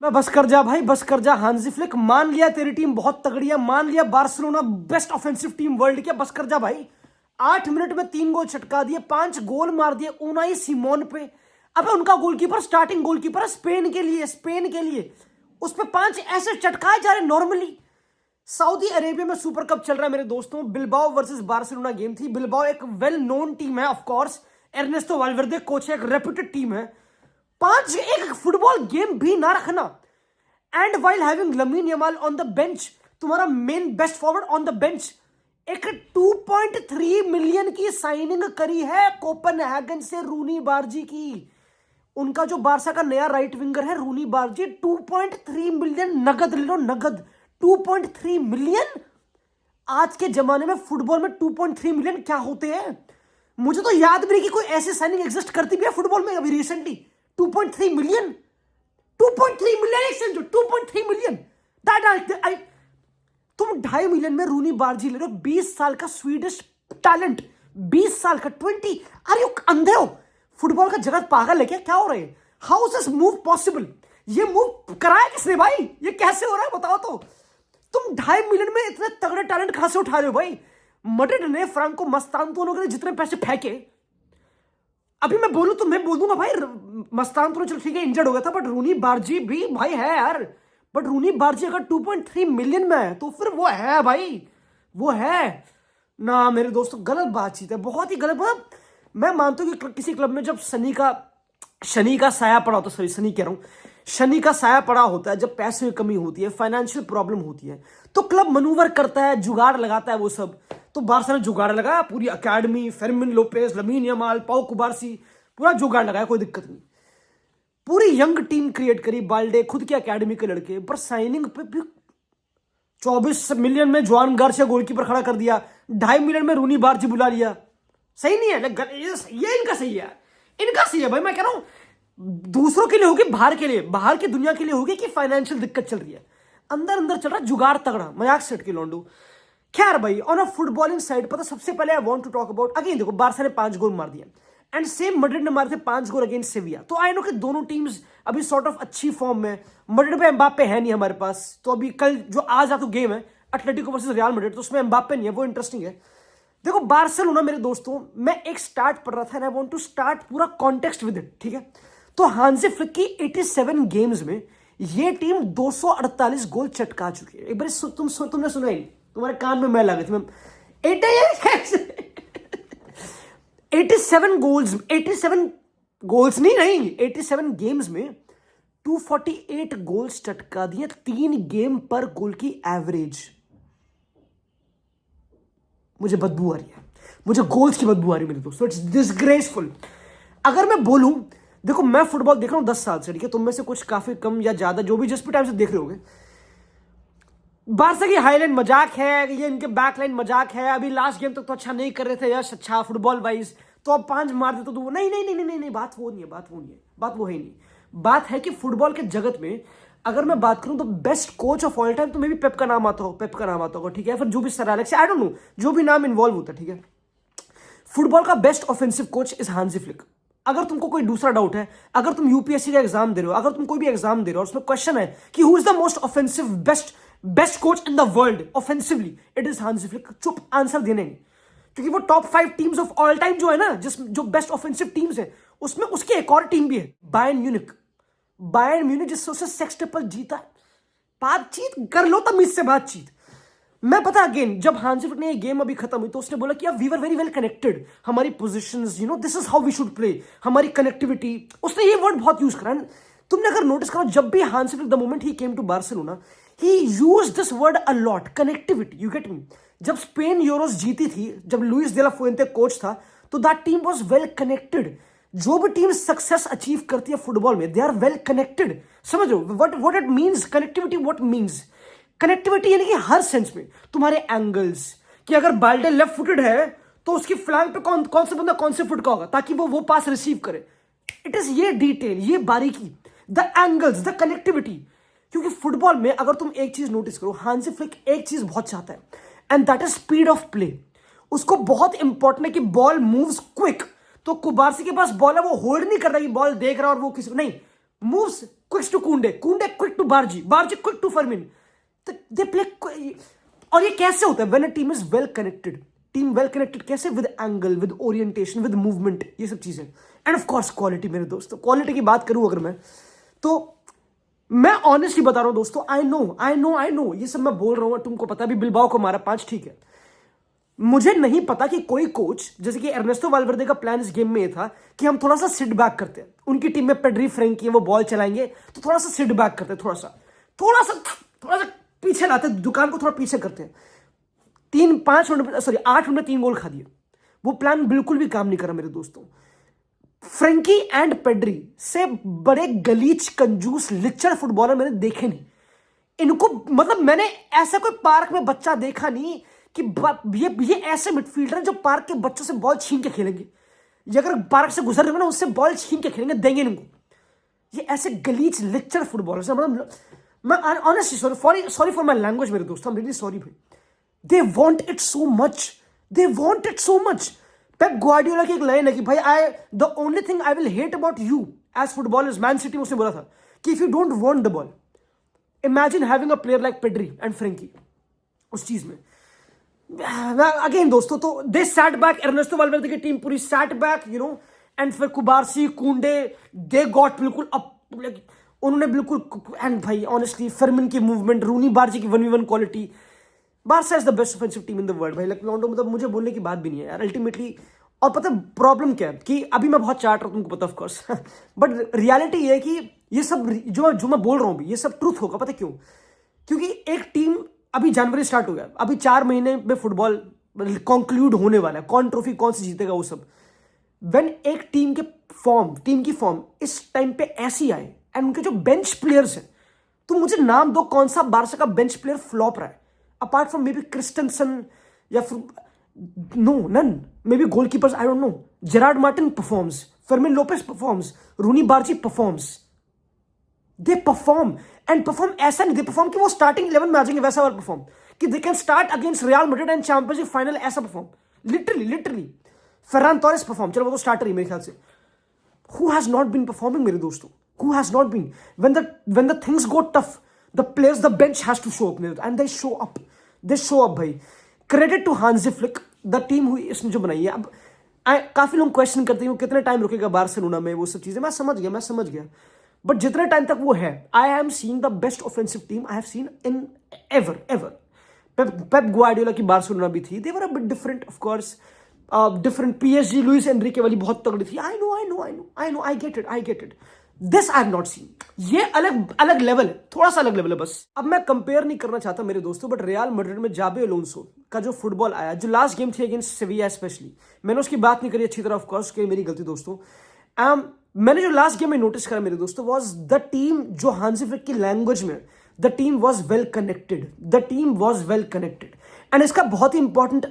मैं बस कर जा भाई, बस कर जा। हांजी फ्लिक, मान लिया तेरी टीम बहुत तगड़ी है, मान लिया Barcelona best offensive team world की, बस कर जा भाई। 8 मिनट में 3 गोल छटका दिए, 5 गोल मार दिए उनाई सिमोन पे। अबे उनका गोलकीपर स्टार्टिंग गोलकीपर है स्पेन के लिए, स्पेन के लिए उस पे 5 ऐसे चटकाए जा रहे नॉर्मली। सऊदी अरेबिया में सुपर कप चल रहा है मेरे दोस्तों, बिलबाओ वर्सेस बार्सिलोना गेम थी। बिलबाओ एक वेल नोन टीम है of course, Ernesto Valverde coach है, एक रेप्यूटेड टीम है। 5 एक फुटबॉल गेम भी ना रखना, and while having Lamine Yamal on the bench, तुम्हारा main best forward on the bench. एक 2.3 मिलियन की साइनिंग करी है कोपनहेगन से रूनी बार्जी की। उनका जो बारसा का नया राइट विंगर है रूनी बार्जी, 2.3 मिलियन नगद ले लो, नगद 2.3 मिलियन। आज के जमाने में फुटबॉल में 2.3 मिलियन क्या होते हैं? मुझे तो याद भी नहीं कि कोई ऐसी साइनिंग एग्जिस्ट करती भी है फुटबॉल में अभी recently. 2.3 million, 2.3 million exchange, 2.3 million. तुम 2.5 मिलियन में रूनी बार्जी ले रहे हो, 20 साल का स्वीडिश टैलेंट, 20 साल का 20। अरे अंधे हो? फुटबॉल का जगत पागल है क्या? क्या हो रहा है? How is this move possible? ये मूव कराया किसने भाई? ये कैसे हो रहा है बताओ तो। तुम 2.5 मिलियन में इतने तगड़े टैलेंट कहां से उठा रहे हो भाई? मैड्रिड ने फ्रांको मस्तांतोनो के लिए जितने पैसे फेंके, अभी मैं बोलूं तो मैं बोल दूंगा भाई, मस्तांतोनो चलो ठीक है इंजर्ड हो गया था, बट रूनी बार्जी भी भाई है यार। बट रूनी बार्जी अगर 2.3 मिलियन में है तो फिर वो है भाई, वो है ना मेरे दोस्तों। गलत बातचीत है, बहुत ही गलत। मतलब मैं मानता हूं कि किसी क्लब में जब शनि का साया पड़ा होता, सॉरी शनि कह रहा हूं, शनि का साया पड़ा होता है, जब पैसे की कमी होती है, फाइनेंशियल प्रॉब्लम होती है, तो क्लब मनूवर करता है, जुगाड़ लगाता है वो सब। तो बार्सा ने जुगाड़ लगाया, पूरी अकेडमी, फेर्मिन लोपेज, लमीन यमाल, पाउ कुबार्सी, पूरा जुगाड़ लगाया, कोई दिक्कत नहीं। पूरी यंग टीम क्रिएट करी, बाल्डे खुद की अकेडमी के लड़के, पर साइनिंग पे भी 24 मिलियन में जुआन गार्सिया गोलकीपर खड़ा कर दिया, 2.5 मिलियन में रूनी बार्जी बुला लिया। सही नहीं है ये इनका सही है, इनका सही है भाई। मैं कह रहा हूं दूसरों के लिए होगी, बाहर के लिए, बाहर की दुनिया के लिए होगी कि फाइनेंशियल दिक्कत चल रही है, अंदर अंदर चल रहा जुगाड़ तगड़ा, मजाक सेट के लोंडू। खैर भाई, ऑन अ फुटबॉलिंग साइड पता सबसे पहले I want to talk about, again देखो बार्सा ने 5 गोल मार दिए, एंड सेम मैड्रिड ने मारे थे 5 गोल अगेंस्ट सेविया। तो आई नो कि दोनों टीम्स अभी सॉर्ट ऑफ अच्छी फॉर्म में। मैड्रिड पे एम्बाप्पे है नहीं हमारे पास, तो अभी कल जो आज तो गेम है एटलेटिको वर्सेस रियल मैड्रिड, तो उसमें एम्बाप्पे नहीं है, वो इंटरेस्टिंग है। देखो बार्सिलोना मेरे दोस्तों, मैं एक स्टार्ट पढ़ रहा था, and I want to start पूरा कॉन्टेक्स्ट विद इट, ठीक है? तो हांजी फ्लिक की 87 गेम्स में ये टीम 248 गोल चटका चुकी है। एक बार तुमने सुना ही, तुम्हारे कान में मैं लगा थी। 87 गोल्स, 87 गोल्स नहीं 87 गेम्स में 248 गोल्स चटका दिए, 3 गेम पर गोल की एवरेज। मुझे बदबू आ रही है, मुझे गोल्स की बदबू आ रही है मेरे दोस्तों, इट्स डिसग्रेसफुल। अगर मैं बोलूं, देखो मैं फुटबॉल देख रहा हूं 10 साल से, ठीक है? तुम में से कुछ काफी कम या ज्यादा, जो भी जिस भी टाइम से देख रहे होगे, बारसा की हाईलाइन मजाक है, ये इनके बैकलाइन मजाक है। अभी लास्ट गेम तक तो अच्छा नहीं कर रहे थे यश, अच्छा फुटबॉल वाइज, तो अब 5 मार दे तो नहीं नहीं नहीं नहीं नहीं नहीं, बात वो नहीं है, बात वो नहीं है, बात वो है नहीं। बात है कि फुटबॉल के जगत में अगर मैं बात करूं तो best coach of all time तो मे भी पेप का नाम आता हो, पेप का नाम आता होगा, ठीक है? फिर जो भी sir Alex, I don't no, जो भी नाम इन्वॉल्व होता है, ठीक है? फुटबॉल का बेस्ट ऑफेंसिव कोच इज हांजी फ्लिक। अगर तुमको कोई दूसरा डाउट है, अगर तुम यूपीएससी का एग्जाम दे रहे हो, अगर तुम कोई भी एग्जाम दे रहे हो और उसमें क्वेश्चन है कि who is the most offensive best coach in the world offensively, it is हांजी फ्लिक। चुप, आंसर देने नहीं, क्योंकि वो top 5 teams of all time जो है ना, जो बेस्ट ऑफेंसिव टीम्स है, उसमें उसकी एक और टीम भी है, बायर्न म्यूनिख। बायर्न म्यूनिख जिससे उसने सेक्सटेपल जीता। बातचीत कर लो तमीज से, बातचीत। मैं पता अगेन, जब हांजी फ्लिक ने ये गेम अभी खत्म हुई तो उसने बोला कि we were very well connected, हमारी positions, this is how we should play, हमारी कनेक्टिविटी, उसने ये वर्ड बहुत यूज करा। तुमने अगर नोटिस करो, जब भी Hansi Flick the moment he came to Barcelona, he used this word a lot, connectivity, you get me? जब स्पेन यूरोस जीती थी, जब लुइस दे ला फुएंते कोच था, तो that team was well connected. जो भी टीम सक्सेस अचीव करती है फुटबॉल में, दे आर वेल कनेक्टेड। समझो what it means connectivity, what means connectivity, यानी कि हर सेंस में तुम्हारे एंगल्स, कि अगर बाल्डे लेफ्ट फुटेड है तो उसकी फ्लैंक पे कौन सा बंदा कौन से फुट का होगा ताकि वो पास रिसीव करे। इट इज ये डिटेल, ये बारीकी, द एंगल्स, द कनेक्टिविटी। क्योंकि फुटबॉल में अगर तुम एक चीज नोटिस करो, हांजी फ्लिक एक चीज बहुत चाहता है, and that is speed of play. उसको बहुत इंपॉर्टेंट है कि बॉल मूव्स क्विक। तो कुबार्सी के पास बॉल है, वो होल्ड नहीं कर रहा कि बॉल देख रहा और वो किसी को नहीं, moves quick to Kunde quick to Barji quick to Fermin. They play. और ये कैसे होता है? When a team is well connected कैसे? With angle, with orientation, with movement, ये सब चीजें. And of course quality मेरे दोस्तों. Quality की बात करूं अगर मैं, तो मैं ऑनेस्टली बता रहा हूं दोस्तों, आई नो ये सब मैं बोल रहा हूं, तुमको पता भी बिलबाओ को मारा 5, ठीक है. मुझे नहीं पता कि कोई कोच, जैसे कि एर्नेस्टो वाल्वेर्दे का प्लान इस गेम में ये था कि हम थोड़ा सा सिट बैक करते हैं. उनकी टीम में पेड्री, फ्रैंकी है, वो बॉल चलाएंगे तो थोड़ा सा सिट बैक करते हैं, थोड़ा सा पीछे लाते हैं, दुकान को थोड़ा पीछे करते हैं. 8 मिनट में 3 गोल खा दिए. वो प्लान बिल्कुल भी काम नहीं करा मेरे दोस्तों. फ्रैंकी एंड पेड्री से बड़े गलीच, कंजूस, लिच्चर फुटबॉलर मैंने देखे नहीं. इनको मतलब मैंने ऐसा कोई पार्क में बच्चा देखा नहीं कि ये ऐसे मिडफील्डर हैं जो पार्क के बच्चों से बॉल छीन के खेलेंगे. ये अगर पार्क से गुजर रहे हो ना, उससे बॉल छीन के खेलेंगे, देंगे इनको. ये ऐसे गलीच, लिच्चर फुटबॉलर्स हैं. मतलब मैं honestly sorry for my language मेरे दोस्तों, आई एम रियली सॉरी भाई. They want it so much. Pep Guardiola की एक लाइन है कि भाई the only thing I will hate about you as footballers, Man City में उसने बोला था कि if you don't want the ball, imagine having a player like Pedri and Frenkie. उस चीज में अगेन दोस्तों, तो they sat back. Ernesto Valverde की टीम पूरी sat back, you know. And फिर कुबारसी, कुंडे, दे गॉट बिल्कुल अप, उन्होंने बिल्कुल. एंड भाई ऑनेस्टली फर्मिन की मूवमेंट, रूनी बार्जी की 1v1 quality. Barca is the best offensive team in the world भाई. लाइक लॉन्डो, मतलब मुझे बोलने की बात भी नहीं है यार अल्टीमेटली. और पता है प्रॉब्लम क्या है कि अभी मैं बहुत चाट रहा हूं, तुमको पता ऑफ कोर्स, बट रियलिटी ये है कि ये सब जो मैं बोल रहा हूं ये सब ट्रूथ होगा. पता क्यों? क्योंकि एक टीम, अभी जनवरी स्टार्ट हो गया, अभी 4 महीने में फुटबॉल कंक्लूड होने वाला है. कौन ट्रॉफी कौन सी जीतेगा वो सब. व्हेन एक टीम की फॉर्म इस टाइम पे ऐसी आए एंड उनके जो बेंच प्लेयर्स हैं, तो मुझे नाम दो कौन सा बार्सा का बेंच प्लेयर फ्लॉप रहा है apart from maybe Christensen या फिर no none, maybe goalkeepers, I don't know. Gerard Martin performs, Fermin Lopez performs, Roony Bardghji performs. They perform and perform ऐसा नहीं, दे परफॉर्म कि वो starting 11 में आ जाएंगे, वैसा वाला परफॉर्म कि they can start against real Madrid and champions league final, ऐसा परफॉर्म. लिटरली फर्रान टोरेस परफॉर्म, चलो वो तो स्टार्टर ही मेरे ख्याल से. Who has not been performing मेरे दोस्तों? Who has not been? When the things go tough, the players, the bench has to show up and they show up. They show up भाई. Credit to Hansi Flick, the team हुई इसने जो बनाई है. अब काफी लोग क्वेश्चन करते हैं वो कितने टाइम रुकेगा बार्सिलोना में, वो सब चीजें. मैं समझ गया बट जितने टाइम तक वो है, I am seeing the best offensive team I have seen in ever. Pep Guardiola की बार्सिलोना भी थी, they were a bit different of course. Different PSG Luis Enrique वाली बहुत तगड़ी थी. I know, I get it. This I have not seen. ये अलग level है, थोड़ा सा अलग लेवल है बस. अब मैं कंपेयर नहीं करना चाहता मेरे दोस्तों, बट रियल मैड्रिड में जाबी अलोंसो का जो फुटबॉल आया, जो लास्ट गेम थी अगेंस्ट सेविया स्पेशली, मैंने उसकी बात नहीं करी अच्छी तरह, ऑफ कोर्स कि मेरी गलती दोस्तों. मैंने जो लास्ट गेम में नोटिस करा मेरे दोस्तों वाज द टीम, जो हांसी फ्लिक की लैंग्वेज में, the team was well connected. And इसका बहुत ही इंपॉर्टेंट,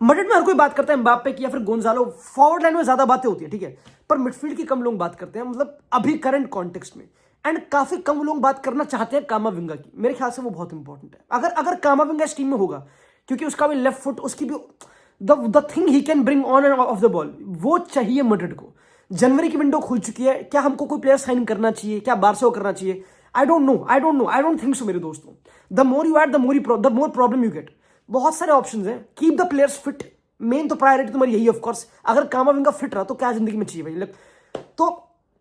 मैड्रिड में हर कोई बात करता है एम्बाप्पे की या फिर गोंजालो, फॉरवर्ड लाइन में ज्यादा बातें होती है, ठीक है, पर मिडफील्ड की कम लोग बात करते हैं, मतलब अभी करंट कॉन्टेक्स्ट में. एंड काफी कम लोग बात करना चाहते हैं कामाविंगा की. मेरे ख्याल से वो बहुत इंपॉर्टेंट है. अगर कामाविंगा इस टीम में होगा, क्योंकि उसका भी लेफ्ट फुट, उसकी भी the thing he can bring on end of the ball, वो चाहिए मैड्रिड को. जनवरी की विंडो खुल चुकी है, क्या हमको कोई प्लेयर साइन करना चाहिए, क्या बार्सा को करना चाहिए? आई don't no, I don't think so मेरे दोस्तों. The more you add the more problem you get. बहुत सारे ऑप्शंस हैं. Keep the players fit, main तो प्रायोरिटी तुम्हारी यही ऑफ कोर्स. अगर कामाविंगा फिट रहा तो क्या जिंदगी में चाहिए भाई. तो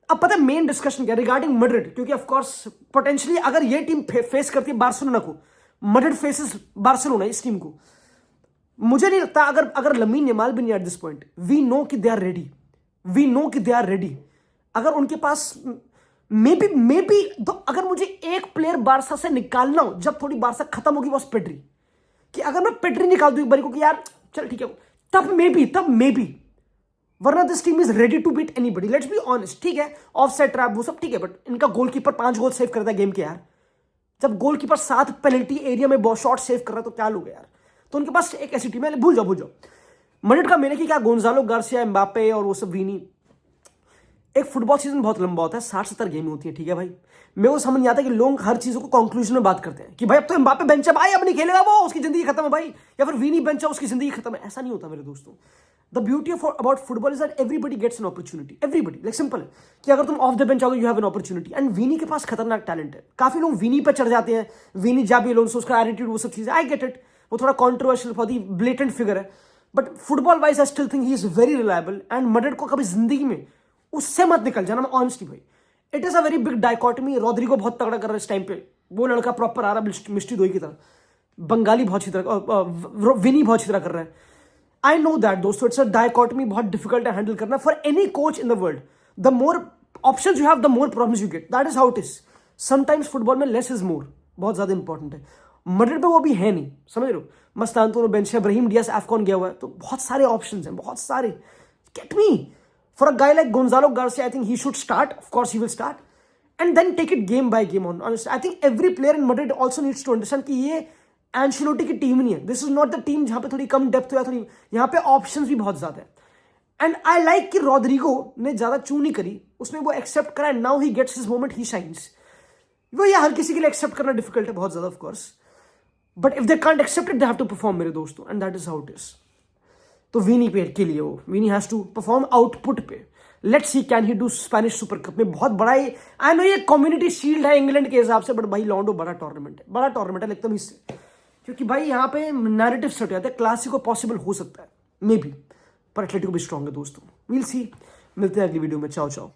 अब पता है मेन डिस्कशन क्या रिगार्डिंग मैड्रिड, क्योंकि ऑफ कोर्स पोटेंशियली अगर ये टीम फेस करती है बार्सिलोना को, मैड्रिड फेसेस बार्सिलोना, इस टीम को, मुझे नहीं लगता अगर लमीन यमाल भी नहीं at this point, we know कि दे आर रेडी. अगर उनके पास मे बी तो अगर मुझे एक प्लेयर बार्सा से निकालना हो जब थोड़ी बार्सा खत्म होगी, बस पेड्री, कि अगर मैं पेड्री निकाल दूं एक बारी को कि यार चल ठीक है, तब मे बी, वरना this team is ready to beat anybody. Let's be honest, ठीक है, ऑफसाइड ट्रैप वो सब ठीक है, बट इनका गोलकीपर 5 गोल सेव करता है गेम के यार. जब गोलकीपर 7 पेनल्टी एरिया में शॉट सेव कर रहा है तो क्या लोग यार. तो उनके पास एक ऐसी टीम है, भूल जाओ. मैड्रिड का मैंने कि क्या गोंजालो गार्सिया, एम्बाप्पे और वो सब, वीनी, एक फुटबॉल सीजन बहुत लंबा होता है, 60-70 गेम होती है, ठीक है भाई। मेरे को समझ नहीं आता कि लोग हर चीज़ों को कंक्लूजन में बात करते हैं कि भाई अब तो एम्बापे बेंच है भाई, अब नहीं खेलेगा वो, उसकी जिंदगी खत्म है भाई, या फिर वीनी बेंच है उसकी जिंदगी खत्म है। ऐसा नहीं होता मेरे दोस्तों। The beauty of about football is that everybody gets an opportunity, everybody, like simple है कि अगर तुम ऑफ द बेंच आओगे you have an opportunity. And Vini के पास खतरनाक टैलेंट है। काफी लोग वीनी पे चढ़ जाते हैं, वीनी जाबी अलोंसो, उसका एटीट्यूड, वो सब चीजें, आई गेट इट, वो थोड़ा कॉन्ट्रोवर्शियल, बहुत ही ब्लेटेंट फिगर है, but football wise I still think he is very reliable. And Madrid को कभी जिंदगी में उससे मत निकल जाना, मैं ऑनेस्टली भाई। It is a very big dichotomy. Rodrygo बहुत तगड़ा कर रहा है इस टाइम पे, वो लड़का प्रॉपर आ रहा है मिस्टी दोई की तरह, बंगाली बहुत अच्छी तरह, विनी बहुत अच्छी तरह कर रहा है। आई नो दैट दोस्तों, इट्स अ डायकॉटमी, बहुत डिफिकल्ट है हैंडल करना for any coach in the world. The more options you have the more problems you get, that is how it is. Sometimes football में less is more बहुत ज्यादा important है। Madrid पे वो भी है नहीं, समझ रहे हो। मस्तानतो बेंच है, ब्राहीम डियास एफकॉन गया हुआ है, तो बहुत सारे ऑप्शंस हैं, बहुत सारे। Get me, for a guy like Gonzalo Garcia, I think he should start. Of course, he will start, and then take it game by game on. Honestly, I think every player in Madrid also needs to understand कि ये एंशेलोटी की team नहीं है। This is not the team जहाँ पे थोड़ी कम depth या थोड़ी, यहाँ पे ऑप्शंस भी बहुत ज्यादा है। एंड आई लाइक कि रॉड्रिगो ने ज्यादा चू नहीं करी, उसने वो एक्सेप्ट करा, and now he gets his moment, he shines. वो ये हर किसी के लिए एक्सेप्ट करना डिफिकल्ट है बहुत ज्यादा, of course, but if they can't accept it they have to perform मेरे दोस्तों, and that is how it is. तो वीनी पे के लिए वो Vini has to perform output पे। Let's see can he do Spanish super cup में। बहुत बड़ा ही, आई नो ये कम्युनिटी शील्ड है इंग्लैंड के हिसाब से, बट भाई लॉन्डो बड़ा टूर्नामेंट है, बड़ा टूर्नामेंट है एकदम इससे, क्योंकि भाई यहाँ पे नैरेटिव सेट हो जाता है, क्लासिको पॉसिबल हो सकता है मे बी, पर एथलेटिको भी स्ट्रॉन्ग है दोस्तों। वील सी, मिलते हैं अगली वीडियो में, चाओ चाओ।